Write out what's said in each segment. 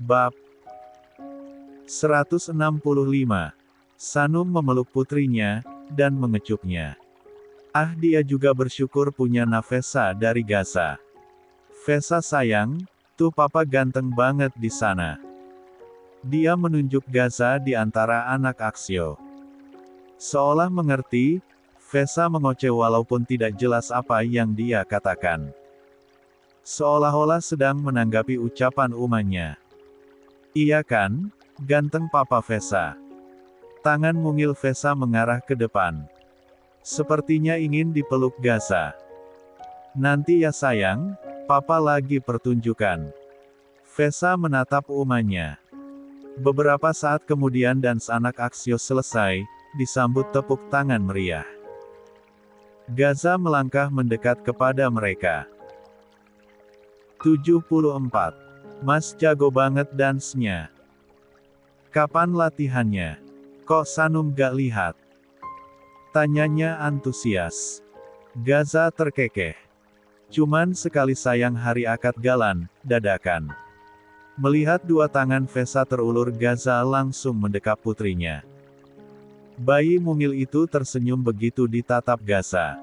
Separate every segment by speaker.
Speaker 1: Bab 165. Sanum memeluk putrinya, dan mengecupnya. Dia juga bersyukur punya Nafesa dari Gaza. Vesa sayang, tuh papa ganteng banget di sana. Dia menunjuk Gaza di antara anak Aksio. Seolah mengerti, Vesa mengoceh walaupun tidak jelas apa yang dia katakan. Seolah-olah sedang menanggapi ucapan umanya. Iya kan, ganteng papa Vesa. Tangan mungil Vesa mengarah ke depan. Sepertinya ingin dipeluk Gaza. Nanti ya sayang, papa lagi pertunjukan. Vesa menatap umanya. Beberapa saat kemudian dans anak Aksio selesai, disambut tepuk tangan meriah. Gaza melangkah mendekat kepada mereka. 74. Mas jago banget dansnya. Kapan latihannya? Kok Sanum gak lihat? Tanyanya antusias. Gaza terkekeh. Cuman sekali sayang hari akad galan, dadakan. Melihat dua tangan Vesa terulur, Gaza langsung mendekap putrinya. Bayi mungil itu tersenyum begitu ditatap Gaza.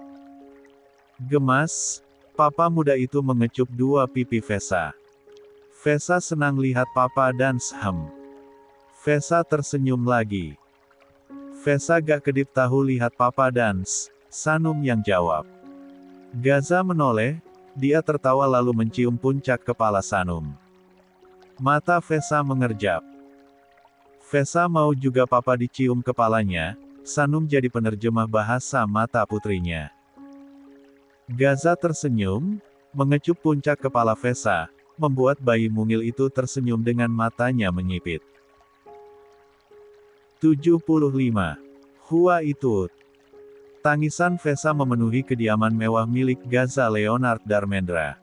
Speaker 1: Gemas, papa muda itu mengecup dua pipi Vesa. Vesa senang lihat papa dan shem. Vesa tersenyum lagi. Vesa gak kedip tahu lihat papa dans, Sanum yang jawab. Gaza menoleh, dia tertawa lalu mencium puncak kepala Sanum. Mata Vesa mengerjap. Vesa mau juga papa dicium kepalanya, Sanum jadi penerjemah bahasa mata putrinya. Gaza tersenyum, mengecup puncak kepala Vesa, membuat bayi mungil itu tersenyum dengan matanya menyipit. 75. Hua itu. Tangisan Vesa memenuhi kediaman mewah milik Gaza Leonard Darmendra.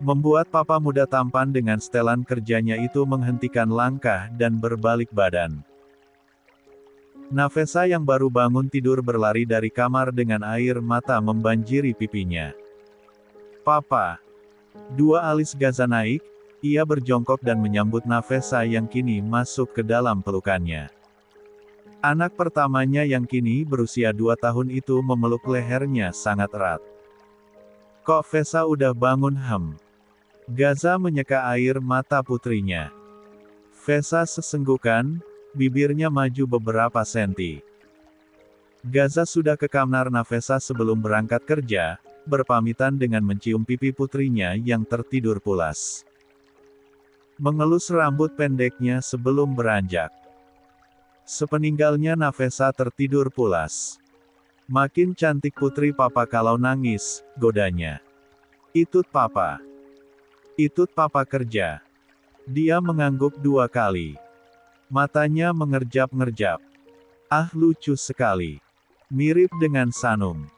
Speaker 1: Membuat papa muda tampan dengan setelan kerjanya itu menghentikan langkah dan berbalik badan. Nafesa yang baru bangun tidur berlari dari kamar dengan air mata membanjiri pipinya. Papa. Dua alis Gaza naik, ia berjongkok dan menyambut Nafesa yang kini masuk ke dalam pelukannya. Anak pertamanya yang kini berusia 2 tahun itu memeluk lehernya sangat erat. Kok Vesa udah bangun Gaza menyeka air mata putrinya. Vesa sesenggukan, bibirnya maju beberapa senti. Gaza sudah ke kamar Nafesa sebelum berangkat kerja, berpamitan dengan mencium pipi putrinya yang tertidur pulas. Mengelus rambut pendeknya sebelum beranjak. Sepeninggalnya Nafesa tertidur pulas. Makin cantik putri papa kalau nangis, godanya. Itut papa. Itut papa kerja. Dia mengangguk 2 kali. Matanya mengerjap-ngerjap. Lucu sekali. Mirip dengan Sanum.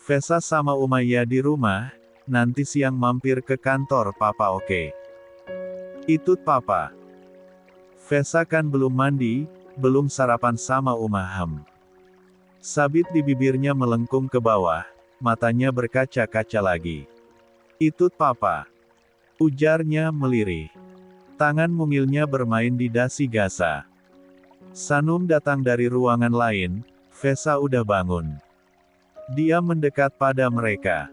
Speaker 1: Vesa sama Umaya di rumah, nanti siang mampir ke kantor papa oke? Itut papa. Vesa kan belum mandi, belum sarapan sama Sabit di bibirnya melengkung ke bawah, matanya berkaca-kaca lagi. Itut papa. Ujarnya melirih. Tangan mungilnya bermain di dasi Gaza. Sanum datang dari ruangan lain, Vesa udah bangun. Dia mendekat pada mereka.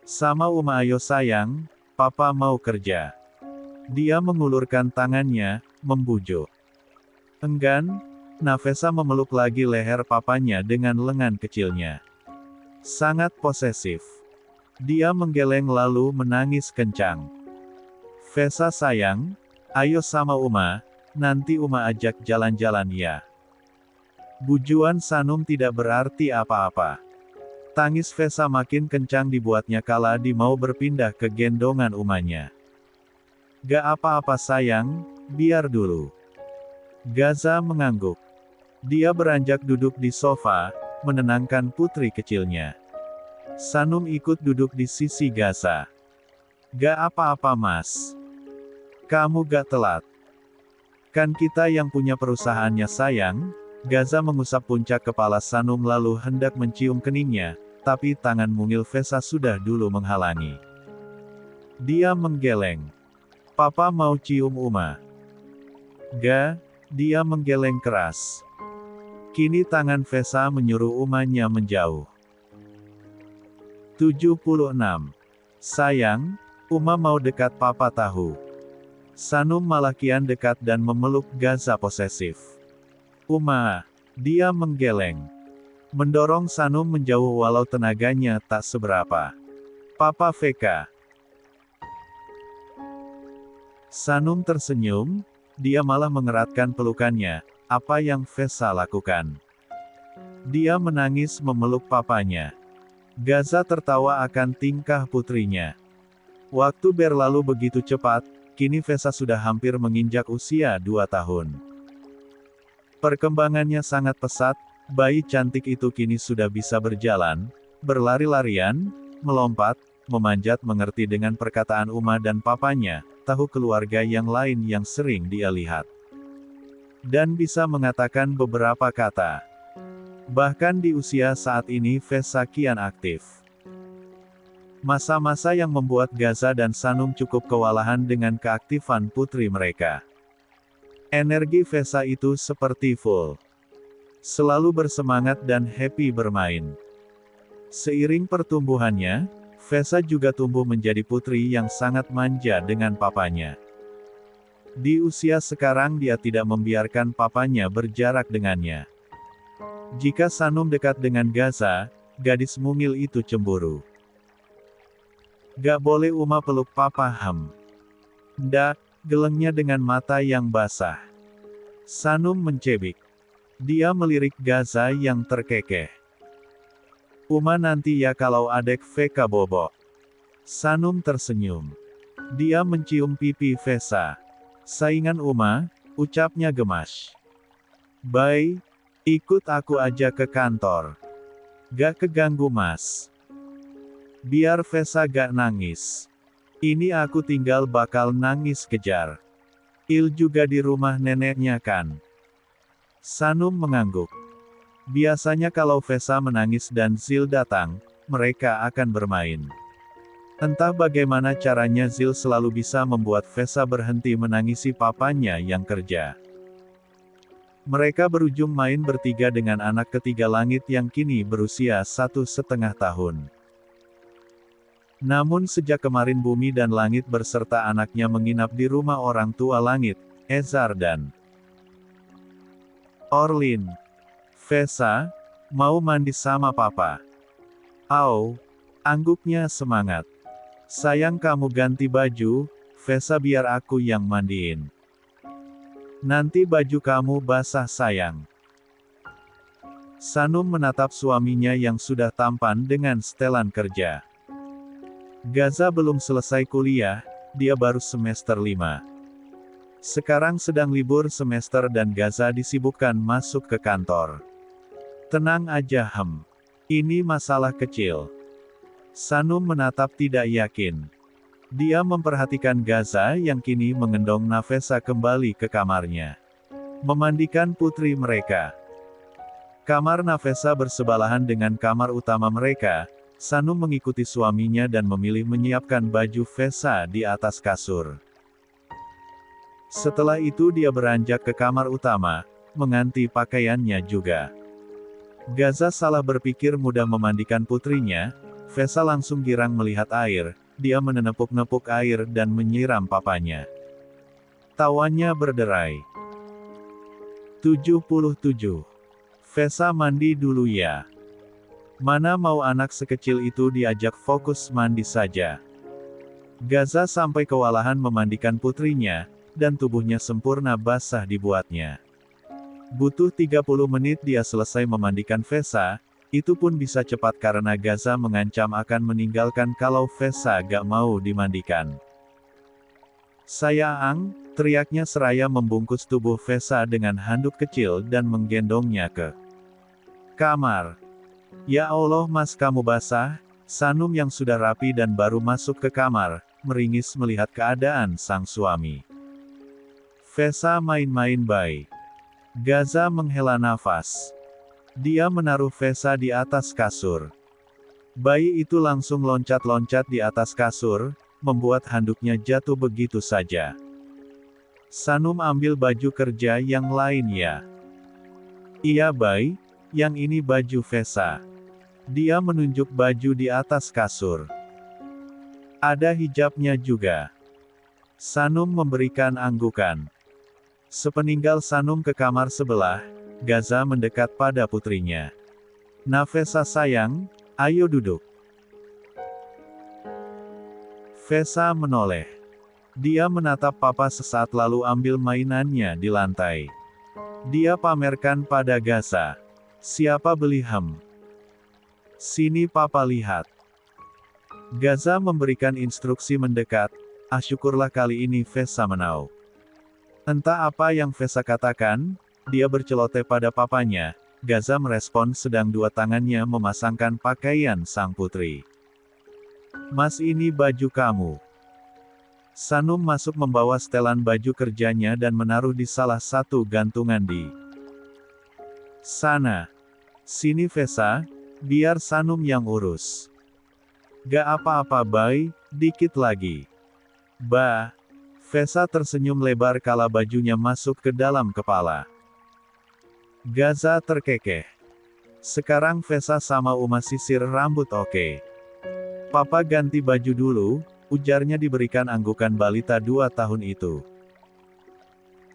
Speaker 1: Sama ayo sayang, papa mau kerja. Dia mengulurkan tangannya, membujuk. Enggan, Nafesa memeluk lagi leher papanya dengan lengan kecilnya. Sangat posesif. Dia menggeleng lalu menangis kencang. Vesa sayang, ayo sama nanti ajak jalan-jalan ya. Bujuan Sanum tidak berarti apa-apa. Tangis Vesa makin kencang dibuatnya kala di mau berpindah ke gendongan umanya. Gak apa-apa sayang, biar dulu. Gaza mengangguk. Dia beranjak duduk di sofa, menenangkan putri kecilnya. Sanum ikut duduk di sisi Gaza. Gak apa-apa mas. Kamu gak telat. Kan kita yang punya perusahaannya sayang. Gaza mengusap puncak kepala Sanum lalu hendak mencium keningnya, tapi tangan mungil Vesa sudah dulu menghalangi. Dia menggeleng. Papa mau cium Uma. Ga, dia menggeleng keras. Kini tangan Vesa menyuruh Umanya menjauh. 76. Sayang, Uma mau dekat Papa tahu. Sanum malah kian dekat dan memeluk Gaza posesif. Uma, dia menggeleng. Mendorong Sanum menjauh walau tenaganya tak seberapa. Papa VK. Sanum tersenyum, dia malah mengeratkan pelukannya, apa yang Vesa lakukan. Dia menangis memeluk papanya. Gaza tertawa akan tingkah putrinya. Waktu berlalu begitu cepat, kini Vesa sudah hampir menginjak usia 2 tahun. Perkembangannya sangat pesat, bayi cantik itu kini sudah bisa berjalan, berlari-larian, melompat, memanjat mengerti dengan perkataan Uma dan papanya, tahu keluarga yang lain yang sering dia lihat. Dan bisa mengatakan beberapa kata. Bahkan di usia saat ini Vesa kian aktif. Masa-masa yang membuat Gaza dan Sanum cukup kewalahan dengan keaktifan putri mereka. Energi Vesa itu seperti full. Selalu bersemangat dan happy bermain. Seiring pertumbuhannya, Vesa juga tumbuh menjadi putri yang sangat manja dengan papanya. Di usia sekarang dia tidak membiarkan papanya berjarak dengannya. Jika Sanum dekat dengan Gaza, gadis mungil itu cemburu. Gak boleh Uma peluk Papa Ndak, gelengnya dengan mata yang basah. Sanum mencebik. Dia melirik Gaza yang terkekeh. Uma nanti ya kalau adek VK bobo. Sanum tersenyum. Dia mencium pipi Vesa. Saingan Uma, ucapnya gemas. Bye. Ikut aku aja ke kantor. Gak keganggu mas. Biar Vesa gak nangis. Ini aku tinggal bakal nangis kejar. Il juga di rumah neneknya kan. Sanum mengangguk. Biasanya kalau Vesa menangis dan Zil datang, mereka akan bermain. Entah bagaimana caranya Zil selalu bisa membuat Vesa berhenti menangisi papanya yang kerja. Mereka berujung main bertiga dengan anak ketiga langit yang kini berusia 1,5 tahun. Namun sejak kemarin bumi dan langit berserta anaknya menginap di rumah orang tua langit, Ezar dan Orlin. Vesa, mau mandi sama papa? Au, angguknya semangat. Sayang kamu ganti baju, Vesa biar aku yang mandiin. Nanti baju kamu basah sayang. Sanum menatap suaminya yang sudah tampan dengan setelan kerja. Gaza belum selesai kuliah, dia baru semester 5. Sekarang sedang libur semester dan Gaza disibukkan masuk ke kantor. Tenang aja ini masalah kecil. Sanum menatap tidak yakin. Dia memperhatikan Gaza yang kini mengendong Nafesa kembali ke kamarnya. Memandikan putri mereka. Kamar Nafesa bersebelahan dengan kamar utama mereka. Sanum mengikuti suaminya dan memilih menyiapkan baju Vesa di atas kasur. Setelah itu dia beranjak ke kamar utama, mengganti pakaiannya juga. Gaza salah berpikir mudah memandikan putrinya. Vesa langsung girang melihat air. Dia menepuk-nepuk air dan menyiram papanya. Tawanya berderai. 77. Vesa mandi dulu ya. Mana mau anak sekecil itu diajak fokus mandi saja. Gaza sampai kewalahan memandikan putrinya, dan tubuhnya sempurna basah dibuatnya. Butuh 30 menit dia selesai memandikan Vesa. Itu pun bisa cepat karena Gaza mengancam akan meninggalkan kalau Vesa gak mau dimandikan. Sayang, teriaknya seraya membungkus tubuh Vesa dengan handuk kecil dan menggendongnya ke kamar. Ya Allah mas kamu basah. Sanum yang sudah rapi dan baru masuk ke kamar, meringis melihat keadaan sang suami. Vesa main-main bayi. Gaza menghela nafas. Dia menaruh Vesa di atas kasur. Bayi itu langsung loncat-loncat di atas kasur, membuat handuknya jatuh begitu saja. Sanum ambil baju kerja yang lain ya. Iya Bai, yang ini baju Vesa. Dia menunjuk baju di atas kasur. Ada hijabnya juga. Sanum memberikan anggukan. Sepeninggal Sanum ke kamar sebelah, Gaza mendekat pada putrinya. Nafesa sayang, ayo duduk. Vesa menoleh. Dia menatap papa sesaat lalu ambil mainannya di lantai. Dia pamerkan pada Gaza. Siapa beli hem? Sini papa lihat. Gaza memberikan instruksi mendekat. Syukurlah kali ini Vesa menau. Entah apa yang Vesa katakan, dia berceloteh pada papanya. Gaza merespon sedang dua tangannya memasangkan pakaian sang putri. Mas ini baju kamu. Sanum masuk membawa setelan baju kerjanya dan menaruh di salah satu gantungan di sana. Sini Vesa, biar Sanum yang urus. Gak apa-apa Bai, dikit lagi. Bah, Vesa tersenyum lebar kala bajunya masuk ke dalam kepala. Gaza terkekeh. Sekarang Vesa sama Uma sisir rambut oke. Papa ganti baju dulu, ujarnya diberikan anggukan balita 2 tahun itu.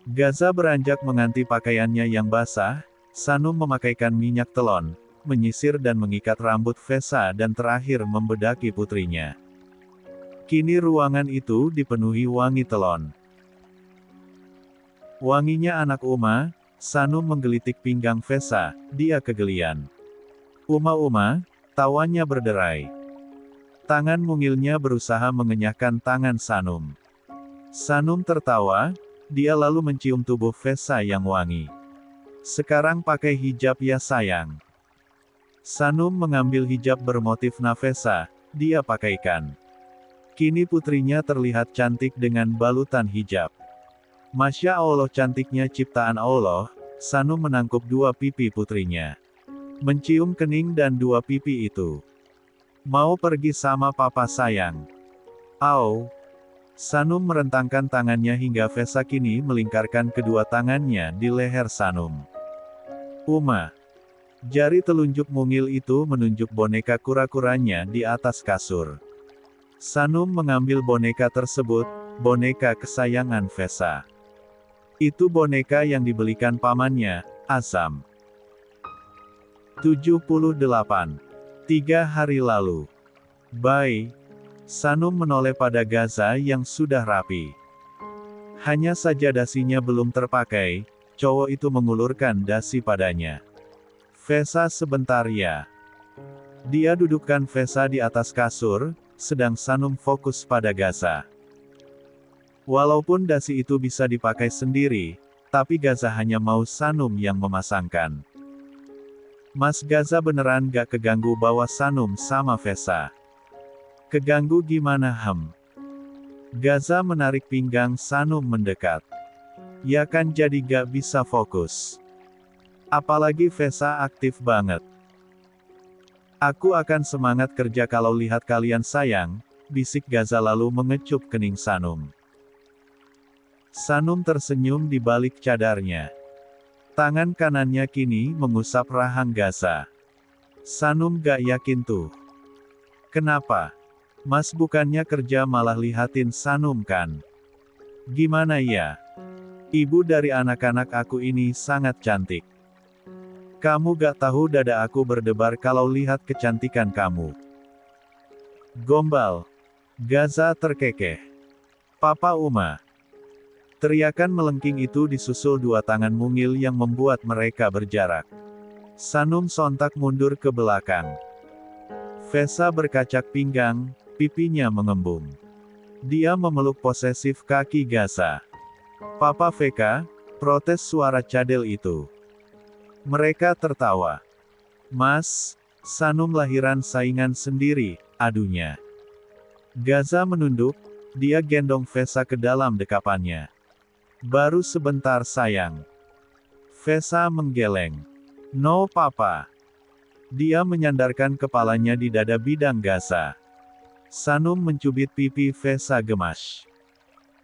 Speaker 1: Gaza beranjak mengganti pakaiannya yang basah, Sanum memakaikan minyak telon, menyisir dan mengikat rambut Vesa dan terakhir membedaki putrinya. Kini ruangan itu dipenuhi wangi telon. Wanginya anak Uma, Sanum menggelitik pinggang Vesa, dia kegelian. Uma, tawanya berderai. Tangan mungilnya berusaha mengenyahkan tangan Sanum. Sanum tertawa, dia lalu mencium tubuh Vesa yang wangi. Sekarang pakai hijab ya sayang. Sanum mengambil hijab bermotif Nafesa, dia pakaikan. Kini putrinya terlihat cantik dengan balutan hijab. Masya Allah cantiknya ciptaan Allah, Sanum menangkup 2 pipi putrinya. Mencium kening dan 2 pipi itu. Mau pergi sama papa sayang. Au. Sanum merentangkan tangannya hingga Vesa kini melingkarkan kedua tangannya di leher Sanum. Uma. Jari telunjuk mungil itu menunjuk boneka kura-kuranya di atas kasur. Sanum mengambil boneka tersebut, boneka kesayangan Vesa. Itu boneka yang dibelikan pamannya, Azam. 78. 3 hari lalu. Bai. Sanum menoleh pada Gaza yang sudah rapi. Hanya saja dasinya belum terpakai, cowok itu mengulurkan dasi padanya. Vesa sebentar ya. Dia dudukkan Vesa di atas kasur, sedang Sanum fokus pada Gaza. Walaupun dasi itu bisa dipakai sendiri, tapi Gaza hanya mau Sanum yang memasangkan. Mas Gaza beneran gak keganggu bawa Sanum sama Vesa? Keganggu gimana hem? Gaza menarik pinggang Sanum mendekat. Ya kan jadi gak bisa fokus. Apalagi Vesa aktif banget. Aku akan semangat kerja kalau lihat kalian sayang, bisik Gaza lalu mengecup kening Sanum. Sanum tersenyum di balik cadarnya. Tangan kanannya kini mengusap rahang Gaza. Sanum gak yakin tuh. Kenapa? Mas bukannya kerja malah lihatin Sanum kan? Gimana ya? Ibu dari anak-anak aku ini sangat cantik. Kamu gak tahu dada aku berdebar kalau lihat kecantikan kamu. Gombal. Gaza terkekeh. Papa Uma. Teriakan melengking itu disusul 2 tangan mungil yang membuat mereka berjarak. Sanum sontak mundur ke belakang. Vesa berkacak pinggang, pipinya mengembung. Dia memeluk posesif kaki Gaza. Papa Veka, protes suara cadel itu. Mereka tertawa. Mas, Sanum lahiran saingan sendiri, adunya. Gaza menunduk, dia gendong Vesa ke dalam dekapannya. Baru sebentar sayang. Vesa menggeleng. No papa. Dia menyandarkan kepalanya di dada bidang Gaza. Sanum mencubit pipi Vesa gemas.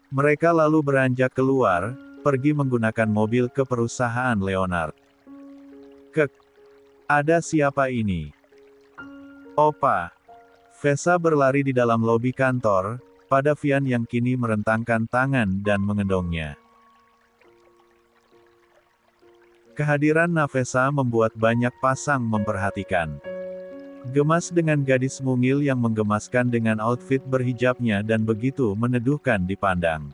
Speaker 1: Mereka lalu beranjak keluar, pergi menggunakan mobil ke perusahaan Leonard. Kek. Ada siapa ini? Opa. Vesa berlari di dalam lobi kantor, pada Vian yang kini merentangkan tangan dan mengendongnya. Kehadiran Nafesa membuat banyak pasang memperhatikan. Gemas dengan gadis mungil yang menggemaskan dengan outfit berhijabnya dan begitu meneduhkan dipandang.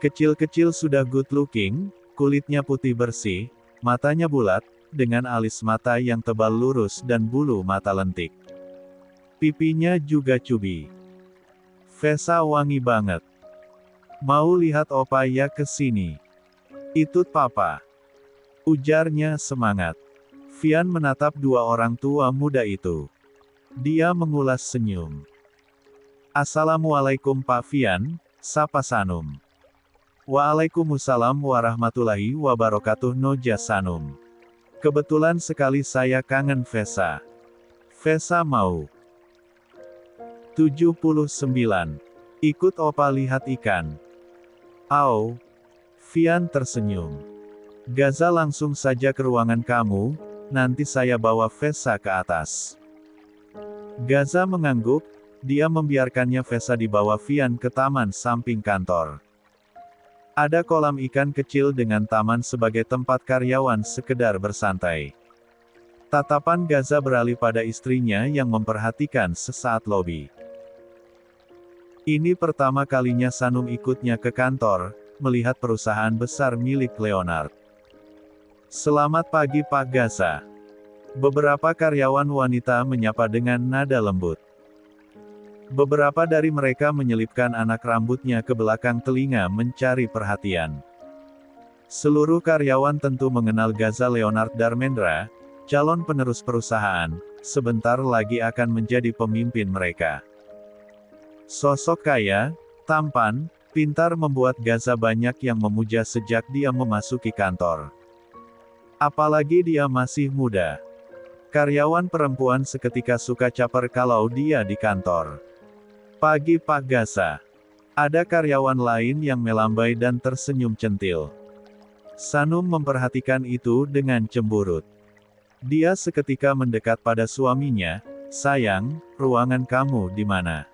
Speaker 1: Kecil-kecil sudah good looking, kulitnya putih bersih, matanya bulat, dengan alis mata yang tebal lurus dan bulu mata lentik. Pipinya juga cubi. Vesa wangi banget. Mau lihat opa ya ke sini? Itu papa. Ujarnya semangat. Vian menatap dua orang tua muda itu. Dia mengulas senyum. Assalamualaikum Pak Vian, sapa Sanum. Waalaikumsalam warahmatullahi wabarakatuh Noja Sanum. Kebetulan sekali saya kangen Vesa. Vesa mau. 79. Ikut opa lihat ikan. Au. Vian tersenyum. Gaza langsung saja ke ruangan kamu, nanti saya bawa Vesa ke atas. Gaza mengangguk, dia membiarkannya Vesa dibawa Vian ke taman samping kantor. Ada kolam ikan kecil dengan taman sebagai tempat karyawan sekedar bersantai. Tatapan Gaza beralih pada istrinya yang memperhatikan sesaat lobi. Ini pertama kalinya Sanum ikutnya ke kantor, melihat perusahaan besar milik Leonard. Selamat pagi Pak Gaza. Beberapa karyawan wanita menyapa dengan nada lembut. Beberapa dari mereka menyelipkan anak rambutnya ke belakang telinga mencari perhatian. Seluruh karyawan tentu mengenal Gaza Leonard Darmendra, calon penerus perusahaan, sebentar lagi akan menjadi pemimpin mereka. Sosok kaya, tampan, pintar membuat Gaza banyak yang memuja sejak dia memasuki kantor. Apalagi dia masih muda. Karyawan perempuan seketika suka caper kalau dia di kantor. Pagi Pak Gaza. Ada karyawan lain yang melambai dan tersenyum centil. Sanum memperhatikan itu dengan cemburut. Dia seketika mendekat pada suaminya, sayang, ruangan kamu di mana?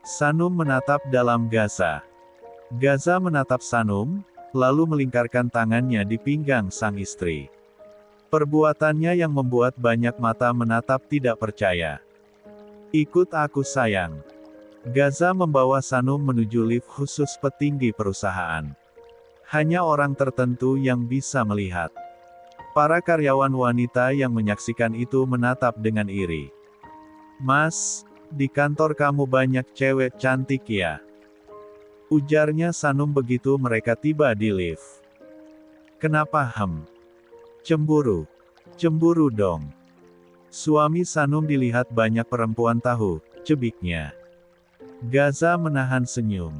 Speaker 1: Sanum menatap dalam Gaza. Gaza menatap Sanum, lalu melingkarkan tangannya di pinggang sang istri. Perbuatannya yang membuat banyak mata menatap tidak percaya. Ikut aku sayang. Gaza membawa Sanum menuju lift khusus petinggi perusahaan. Hanya orang tertentu yang bisa melihat. Para karyawan wanita yang menyaksikan itu menatap dengan iri. Mas, di kantor kamu banyak cewek cantik ya? Ujarnya Sanum begitu mereka tiba di lift. Kenapa Cemburu. Cemburu dong. Suami Sanum dilihat banyak perempuan tahu, cebiknya. Gaza menahan senyum.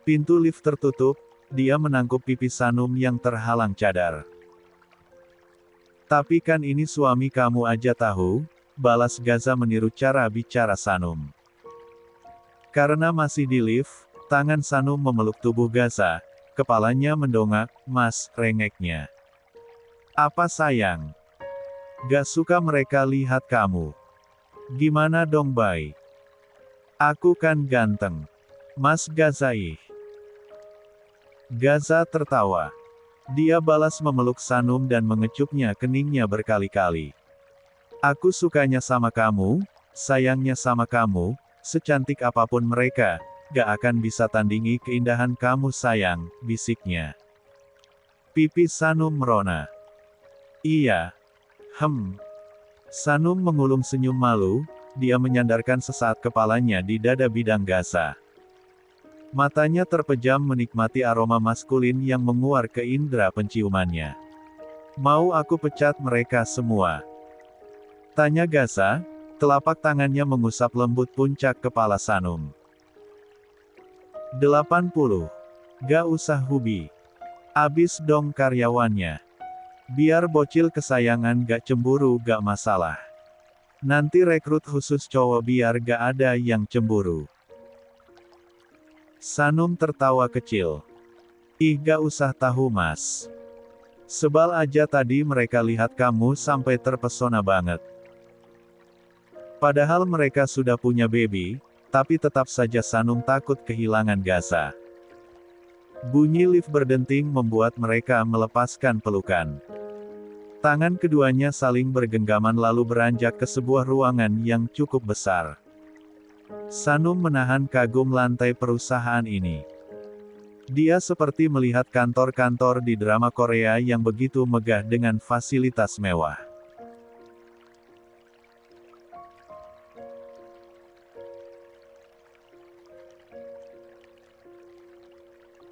Speaker 1: Pintu lift tertutup, dia menangkup pipi Sanum yang terhalang cadar. Tapi kan ini suami kamu aja tahu, balas Gaza meniru cara bicara Sanum. Karena masih di lift, tangan Sanum memeluk tubuh Gaza, kepalanya mendongak, mas, rengeknya. Apa sayang? Gak suka mereka lihat kamu. Gimana dong bay? Aku kan ganteng. Mas Gaza ih. Gaza tertawa. Dia balas memeluk Sanum dan mengecupnya keningnya berkali-kali. Aku sukanya sama kamu, sayangnya sama kamu, secantik apapun mereka, gak akan bisa tandingi keindahan kamu sayang, bisiknya. Pipi Sanum merona. Iya. Sanum mengulum senyum malu, dia menyandarkan sesaat kepalanya di dada bidang Gaza. Matanya terpejam menikmati aroma maskulin yang menguar ke indera penciumannya. Mau aku pecat mereka semua? Tanya Gaza, telapak tangannya mengusap lembut puncak kepala Sanum. 80. Gak usah Hubi. Abis dong karyawannya. Biar bocil kesayangan gak cemburu gak masalah. Nanti rekrut khusus cowok biar gak ada yang cemburu. Sanum tertawa kecil. Ih gak usah tahu mas. Sebal aja tadi mereka lihat kamu sampai terpesona banget. Padahal mereka sudah punya baby, tapi tetap saja Sanum takut kehilangan Gasa. Bunyi lift berdenting membuat mereka melepaskan pelukan. Tangan keduanya saling bergenggaman lalu beranjak ke sebuah ruangan yang cukup besar. Sanum menahan kagum lantai perusahaan ini. Dia seperti melihat kantor-kantor di drama Korea yang begitu megah dengan fasilitas mewah.